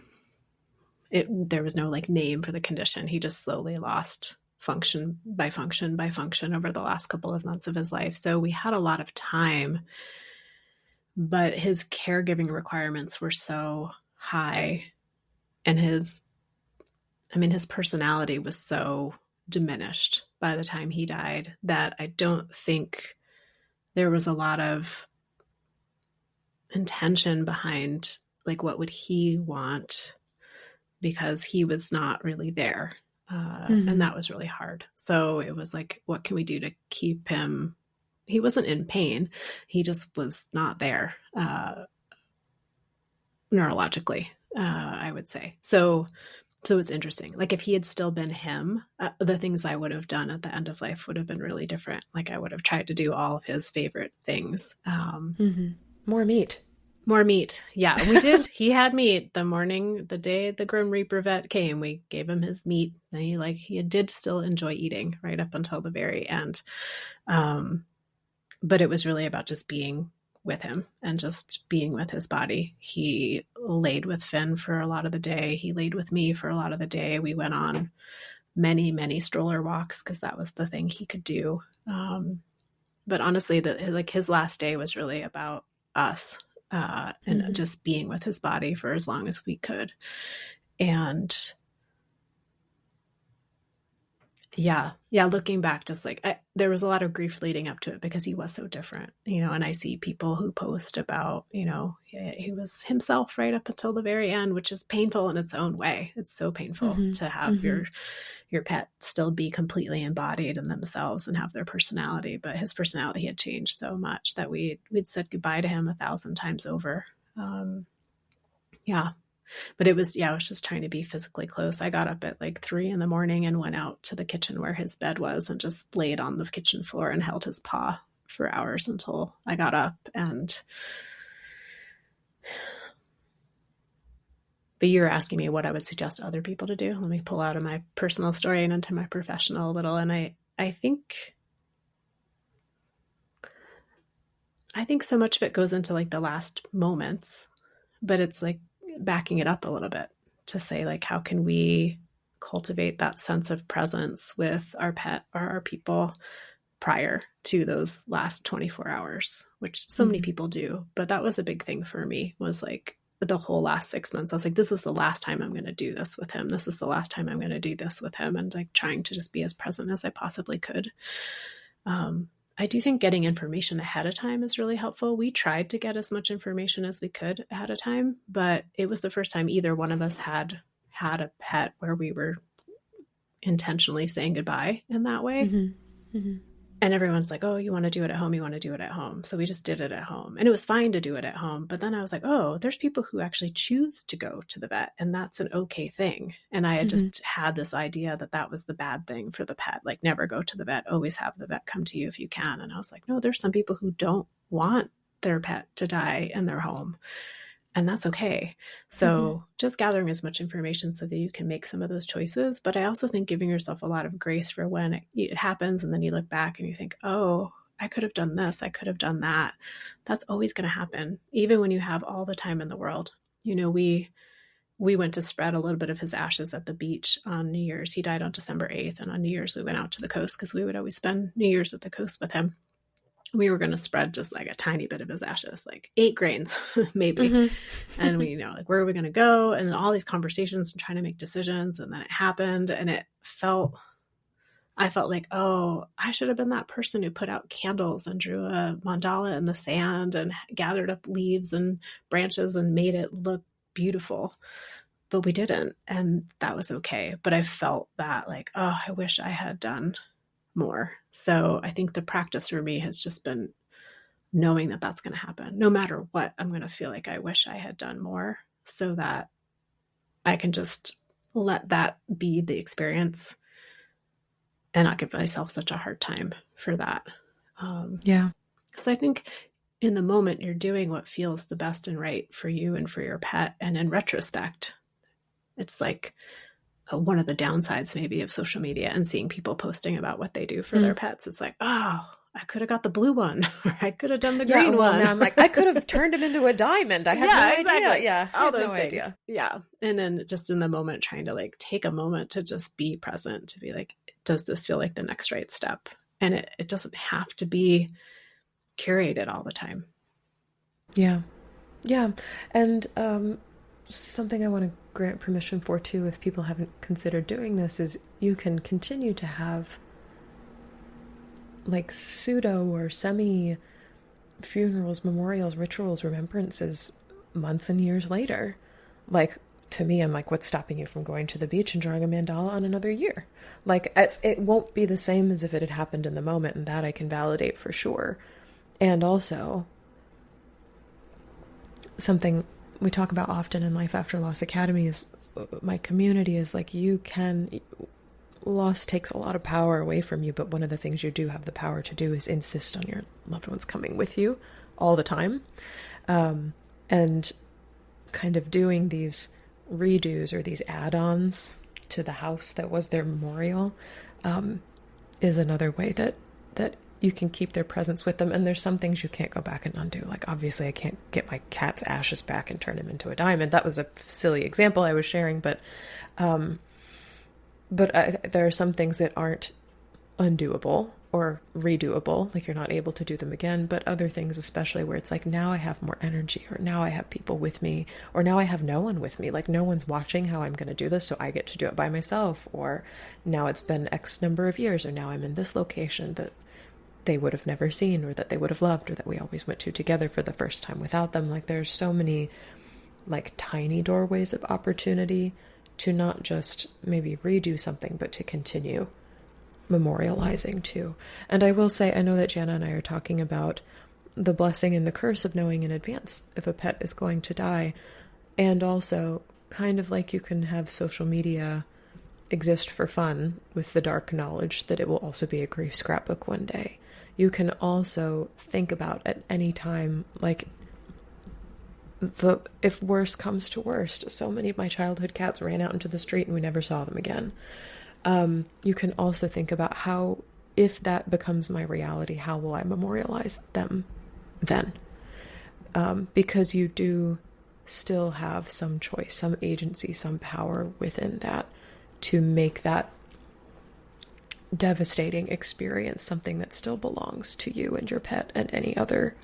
there was no like name for the condition. He just slowly lost function by function over the last couple of months of his life. So we had a lot of time, but his caregiving requirements were so high, and his personality was so diminished by the time he died that I don't think there was a lot of intention behind like what would he want, because he was not really there. And that was really hard. So it was like, what can we do to keep him in pain. He just was not there, neurologically, I would say. So it's interesting. Like if he had still been him, the things I would have done at the end of life would have been really different. Like I would have tried to do all of his favorite things. More meat. More meat. Yeah, we did. He had meat the day the Grim Reaper vet came. We gave him his meat. And he did still enjoy eating right up until the very end. But it was really about just being with him and just being with his body. He laid with Finn for a lot of the day. He laid with me for a lot of the day. We went on many, many stroller walks because that was the thing he could do. But honestly, his last day was really about us and just being with his body for as long as we could. And yeah, looking back, just there was a lot of grief leading up to it because he was so different, and I see people who post about, he was himself right up until the very end, which is painful in its own way. It's so painful to have your pet still be completely embodied in themselves and have their personality. But his personality had changed so much that we'd said goodbye to him 1,000 times over. But it was just trying to be physically close. I got up at 3 a.m. and went out to the kitchen where his bed was and just laid on the kitchen floor and held his paw for hours until I got up. But you're asking me what I would suggest other people to do. Let me pull out of my personal story and into my professional a little. And I think so much of it goes into the last moments, but it's backing it up a little bit to say how can we cultivate that sense of presence with our pet or our people prior to those last 24 hours, which so many people do. But that was a big thing for me, was the whole last 6 months. I was this is the last time I'm going to do this with him. This is the last time I'm going to do this with him. And trying to just be as present as I possibly could. I do think getting information ahead of time is really helpful. We tried to get as much information as we could ahead of time, but it was the first time either one of us had a pet where we were intentionally saying goodbye in that way. And everyone's oh, you want to do it at home? You want to do it at home. So we just did it at home, and it was fine to do it at home. But then I was oh, there's people who actually choose to go to the vet, and that's an okay thing. And I had just had this idea that was the bad thing for the pet. Never go to the vet, always have the vet come to you if you can. And I was no, there's some people who don't want their pet to die in their home. And that's okay. So just gathering as much information so that you can make some of those choices. But I also think giving yourself a lot of grace for when it happens. And then you look back and you think, oh, I could have done this. I could have done that. That's always going to happen. Even when you have all the time in the world. We went to spread a little bit of his ashes at the beach on New Year's. He died on December 8th. And on New Year's, we went out to the coast because we would always spend New Year's at the coast with him. We were going to spread just a tiny bit of his ashes, 8 grains, maybe. And we, where are we going to go? And all these conversations and trying to make decisions. And then it happened, and I felt oh, I should have been that person who put out candles and drew a mandala in the sand and gathered up leaves and branches and made it look beautiful. But we didn't. And that was okay. But I felt that oh, I wish I had done more. So I think the practice for me has just been knowing that that's going to happen. No matter what, I'm going to feel I wish I had done more, so that I can just let that be the experience and not give myself such a hard time for that. Because I think in the moment you're doing what feels the best and right for you and for your pet. And in retrospect, it's one of the downsides maybe of social media and seeing people posting about what they do for their pets. It's oh, I could have got the blue one, or I could have done the green one. Now I'm I could have turned him into a diamond. I had no idea. Yeah, all those idea. Yeah. And then just in the moment, trying to take a moment to just be present, to be does this feel like the next right step? And it doesn't have to be curated all the time. Yeah. Yeah. And something I want to grant permission for too, if people haven't considered doing this, is you can continue to have pseudo or semi funerals, memorials, rituals, remembrances months and years later, to me, I'm like, what's stopping you from going to the beach and drawing a mandala on another year? Like, it won't be the same as if it had happened in the moment, and that I can validate for sure. And also, something we talk about often in Life After Loss Academy is my community is like, loss takes a lot of power away from you, but one of the things you do have the power to do is insist on your loved ones coming with you all the time. And kind of doing these redos or these add-ons to the house that was their memorial is another way that you can keep their presence with them. And there's some things you can't go back and undo. Like, obviously I can't get my cat's ashes back and turn him into a diamond. That was a silly example I was sharing, but there are some things that aren't undoable or redoable, like you're not able to do them again, but other things, especially where it's like, now I have more energy, or now I have people with me, or now I have no one with me, like no one's watching how I'm going to do this, so I get to do it by myself, or now it's been X number of years, or now I'm in this location that they would have never seen, or that they would have loved, or that we always went to together for the first time without them. Like, there's so many like tiny doorways of opportunity to not just maybe redo something, but to continue memorializing too. And I will say, I know that Jana and I are talking about the blessing and the curse of knowing in advance if a pet is going to die. And also, kind of like you can have social media exist for fun with the dark knowledge that it will also be a grief scrapbook one day. You can also think about at any time, like, if worse comes to worst, so many of my childhood cats ran out into the street and we never saw them again. You can also think about how, if that becomes my reality, how will I memorialize them then? Because you do still have some choice, some agency, some power within that to make that devastating experience something that still belongs to you and your pet and any other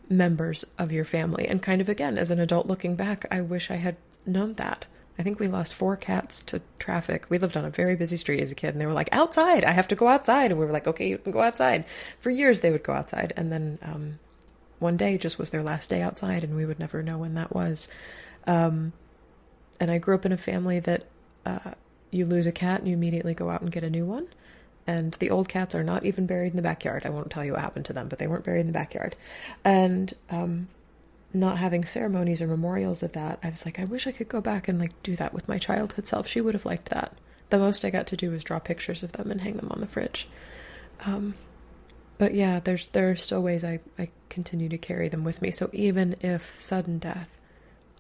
members of your family. And kind of, again, as an adult looking back, I wish I had known that. I think we lost 4 cats to traffic. We lived on a very busy street as a kid, and they were like, outside, I have to go outside. And we were like, okay, you can go outside. For years, they would go outside. And then one day just was their last day outside, and we would never know when that was. And I grew up in a family that you lose a cat and you immediately go out and get a new one. And the old cats are not even buried in the backyard. I won't tell you what happened to them, but they weren't buried in the backyard. And not having ceremonies or memorials of that, I was like, I wish I could go back and like do that with my childhood self. She would have liked that. The most I got to do was draw pictures of them and hang them on the fridge. But yeah, there are still ways I continue to carry them with me. So even if sudden death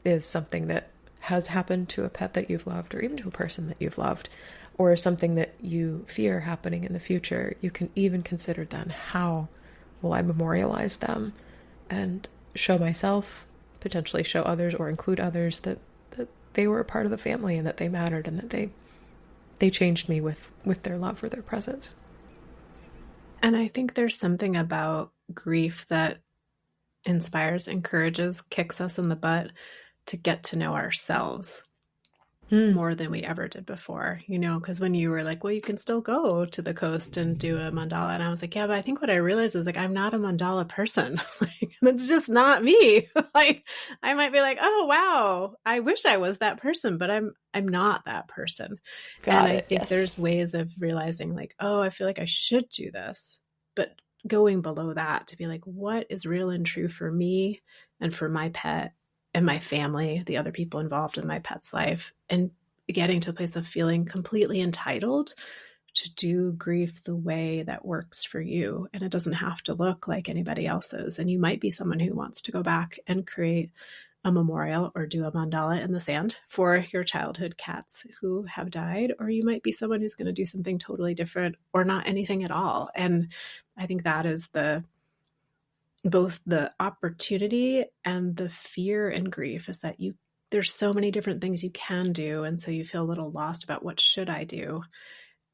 is something that has happened to a pet that you've loved, or even to a person that you've loved, or something that you fear happening in the future, you can even consider then, how will I memorialize them and show myself, potentially show others or include others that they were a part of the family and that they mattered and that they changed me with their love or their presence. And I think there's something about grief that inspires, encourages, kicks us in the butt to get to know ourselves more than we ever did before, because when you were like, well, you can still go to the coast and do a mandala. And I was like, yeah, but I think what I realized is like, I'm not a mandala person. Like, that's just not me. Like, I might be like, oh, wow, I wish I was that person, but I'm not that person. I think there's ways of realizing like, oh, I feel like I should do this, but going below that to be like, what is real and true for me and for my pet and my family, the other people involved in my pet's life, and getting to a place of feeling completely entitled to do grief the way that works for you. And it doesn't have to look like anybody else's. And you might be someone who wants to go back and create a memorial or do a mandala in the sand for your childhood cats who have died, or you might be someone who's going to do something totally different or not anything at all. And I think that is both the opportunity and the fear and grief is that there's so many different things you can do. And so you feel a little lost about what should I do?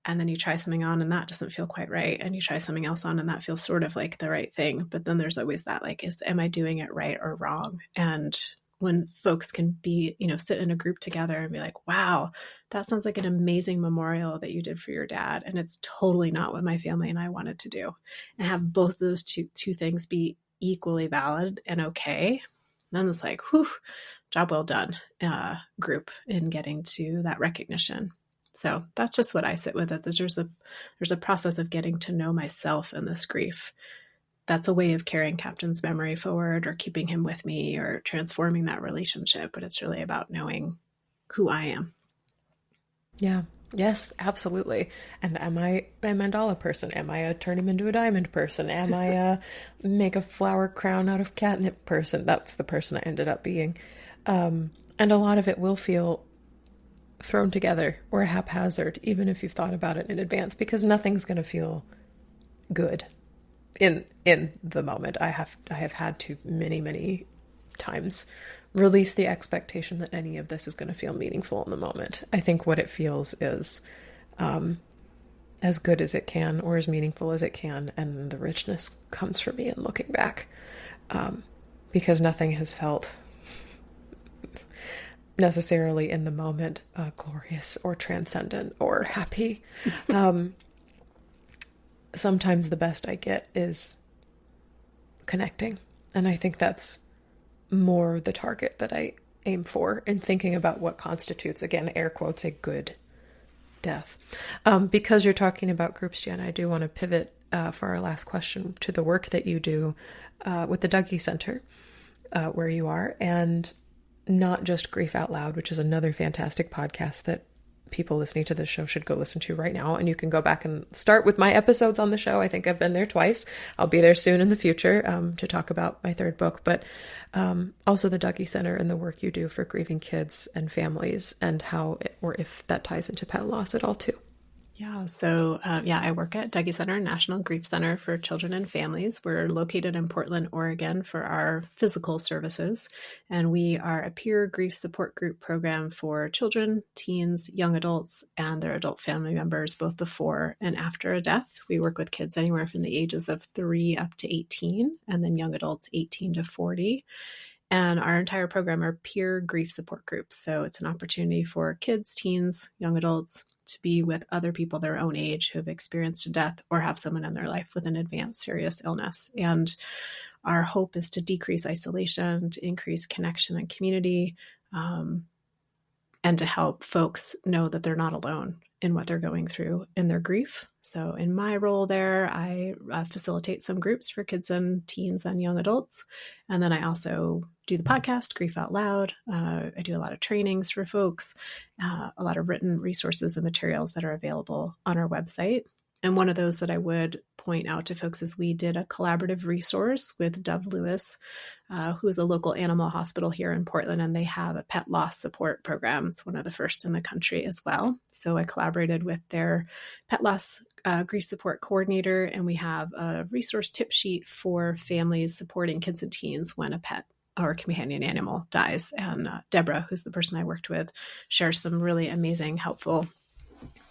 And then you try something on and that doesn't feel quite right. And you try something else on and that feels sort of like the right thing. But then there's always that, like, am I doing it right or wrong? And when folks can be, sit in a group together and be like, wow, that sounds like an amazing memorial that you did for your dad. And it's totally not what my family and I wanted to do. And have both of those two things be equally valid and okay. then it's like, whew, job well done, group in getting to that recognition. So that's just what I sit with it. There's a process of getting to know myself in this grief. That's a way of carrying Captain's memory forward or keeping him with me or transforming that relationship. But it's really about knowing who I am. Yeah. Yes, absolutely. And am I a mandala person? Am I a turn him into a diamond person? Am I a make a flower crown out of catnip person? That's the person I ended up being. And a lot of it will feel thrown together or haphazard, even if you've thought about it in advance, because nothing's going to feel good in the moment. I have had to many times release the expectation that any of this is going to feel meaningful in the moment. I think what it feels is as good as it can or as meaningful as it can, and the richness comes from me in looking back, because nothing has felt necessarily in the moment glorious or transcendent or happy. Sometimes the best I get is connecting, and I think that's more the target that I aim for in thinking about what constitutes, again, air quotes, a good death. Because you're talking about groups, Jana, I do want to pivot for our last question to the work that you do with the Dougy Center, where you are, and not just Grief Out Loud, which is another fantastic podcast that people listening to this show should go listen to right now. And you can go back and start with my episodes on the show. I think I've been there twice. I'll be there soon in the future to talk about my third book, but also the Dougy Center and the work you do for grieving kids and families, and how or if that ties into pet loss at all too. Yeah. So, I work at Dougy Center, National Grief Center for Children and Families. We're located in Portland, Oregon for our physical services. And we are a peer grief support group program for children, teens, young adults, and their adult family members, both before and after a death. We work with kids anywhere from the ages of 3 up to 18, and then young adults 18 to 40. And our entire program are peer grief support groups. So it's an opportunity for kids, teens, young adults to be with other people their own age who have experienced a death or have someone in their life with an advanced serious illness. And our hope is to decrease isolation, to increase connection and community, and to help folks know that they're not alone in what they're going through in their grief. So in my role there, I facilitate some groups for kids and teens and young adults. And then I also do the podcast, Grief Out Loud. I do a lot of trainings for folks, a lot of written resources and materials that are available on our website. And one of those that I would point out to folks is we did a collaborative resource with Dove Lewis, who is a local animal hospital here in Portland, and they have a pet loss support program. It's one of the first in the country as well. So I collaborated with their pet loss grief support coordinator, and we have a resource tip sheet for families supporting kids and teens when a pet or companion animal dies. And Deborah, who's the person I worked with, shares some really amazing, helpful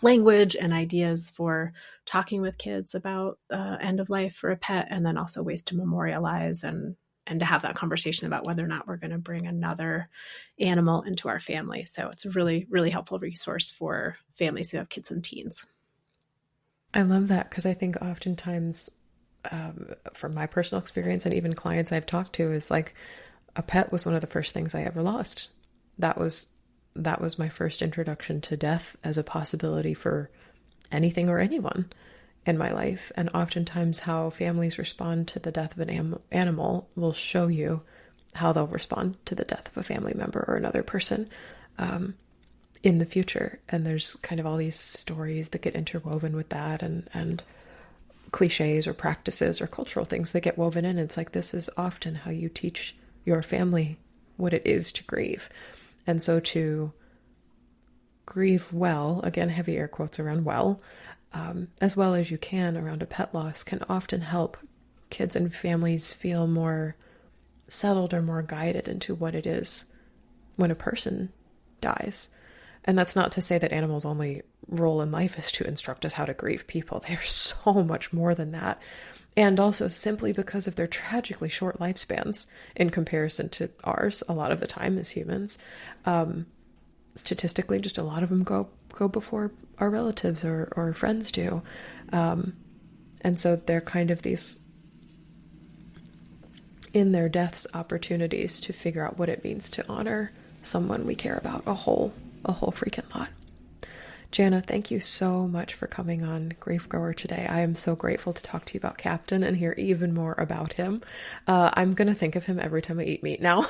language and ideas for talking with kids about end of life for a pet, and then also ways to memorialize and to have that conversation about whether or not we're going to bring another animal into our family. So it's a really, really helpful resource for families who have kids and teens. I love that, because I think oftentimes, from my personal experience and even clients I've talked to, is like a pet was one of the first things I ever lost. That was my first introduction to death as a possibility for anything or anyone in my life. And oftentimes how families respond to the death of an animal will show you how they'll respond to the death of a family member or another person in the future. And there's kind of all these stories that get interwoven with that, and cliches or practices or cultural things that get woven in. It's like, this is often how you teach your family what it is to grieve. And so to grieve well, again, heavy air quotes around well as you can around a pet loss, can often help kids and families feel more settled or more guided into what it is when a person dies. And that's not to say that animals' only role in life is to instruct us how to grieve people. They're so much more than that. And also simply because of their tragically short lifespans in comparison to ours a lot of the time as humans. Statistically, just a lot of them go before our relatives or friends do. And so they're kind of these in their deaths, opportunities to figure out what it means to honor someone we care about a whole freaking lot. Jana, thank you so much for coming on Grief Grower today. I am so grateful to talk to you about Captain and hear even more about him. I'm going to think of him every time I eat meat now.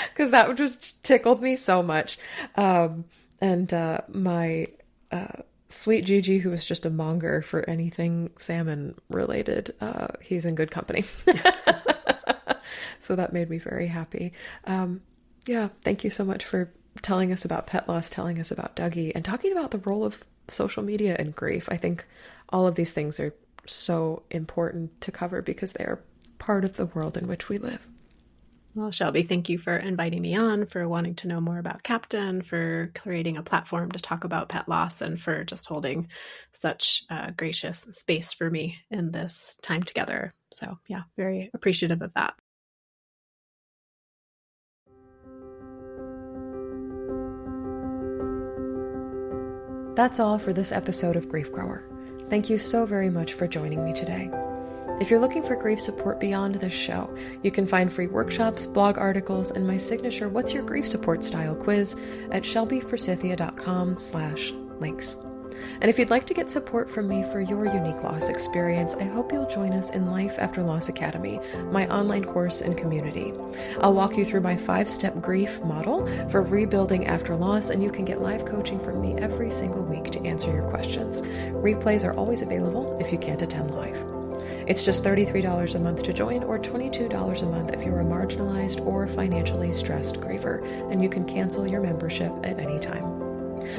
Because that just tickled me so much. My sweet Gigi, who was just a monger for anything salmon related, he's in good company. So that made me very happy. Thank you so much for telling us about pet loss, telling us about Dougy, and talking about the role of social media and grief. I think all of these things are so important to cover because they are part of the world in which we live. Well, Shelby, thank you for inviting me on, for wanting to know more about Captain, for creating a platform to talk about pet loss, and for just holding such gracious space for me in this time together. So yeah, very appreciative of that. That's all for this episode of Grief Grower. Thank you so very much for joining me today. If you're looking for grief support beyond this show, you can find free workshops, blog articles, and my signature What's Your Grief Support Style quiz at shelbyforsythia.com/links. And if you'd like to get support from me for your unique loss experience, I hope you'll join us in Life After Loss Academy, my online course and community. I'll walk you through my 5-step grief model for rebuilding after loss, and you can get live coaching from me every single week to answer your questions. Replays are always available if you can't attend live. It's just $33 a month to join, or $22 a month if you're a marginalized or financially stressed griever, and you can cancel your membership at any time.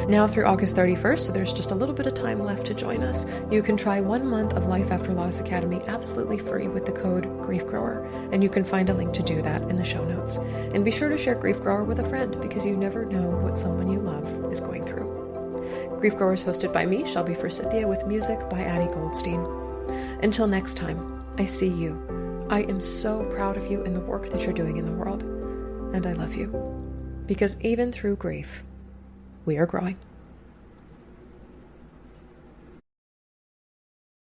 Now through August 31st, so there's just a little bit of time left to join us, you can try 1 month of Life After Loss Academy absolutely free with the code GriefGrower, and you can find a link to do that in the show notes. And be sure to share Grief Grower with a friend, because you never know what someone you love is going through. Grief Grower is hosted by me, Shelby Forsythia, with music by Addie Goldstein. Until next time, I see you. I am so proud of you and the work that you're doing in the world. And I love you. Because even through grief, we are growing.